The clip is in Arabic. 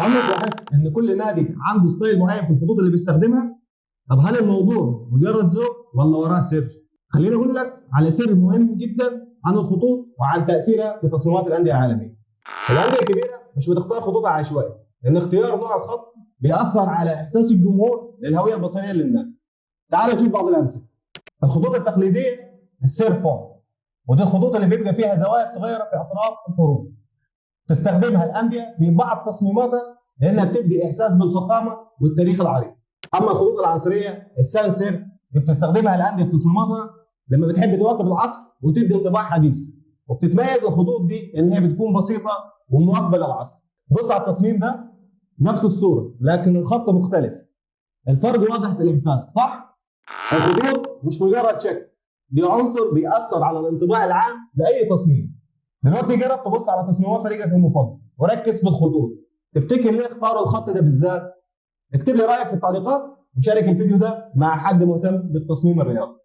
عمرك لاحظت ان كل نادي عنده ستايل معين في الخطوط اللي بيستخدمها؟ طب هل الموضوع مجرد ذوق ولا وراه سر؟ خليني اقول لك على سر مهم جدا عن الخطوط وعن تاثيرها في تصميمات الانديه العالميه. الانديه الكبيره مش بتختار خطوطها عشوائي، لان اختيار نوع الخط بيأثر على احساس الجمهور للهويه البصريه للنادي. تعال نشوف بعض الامثله. الخطوط التقليديه السير فون، ودي الخطوط اللي بيبقى فيها زوايا صغيره في اطراف الحروف. تستخدمها الانديه في بعض تصميماتها لانها بتدي احساس بالفخامه والتاريخ العريق. اما الخطوط العصريه السانسير بتستخدمها الانديه في تصميماتها لما بتحب تواكب العصر وتدي انطباع حديث. وبتتميز الخطوط دي ان هي بتكون بسيطه ومواكبه للعصر. بص على التصميم ده، نفس الصوره لكن الخط مختلف. الفرق واضح في الاحساس، صح؟ الخطوط مش مجرد شكل، دي عنصر بيأثر على الانطباع العام لاي تصميم. دلوقتي جرب تبص على تصميمات فريقك المفضل وركز في الخطوط. تفتكر ليه اختاروا الخط ده بالذات؟ اكتب لي رايك في التعليقات وشارك الفيديو ده مع حد مهتم بالتصميم الرياضي.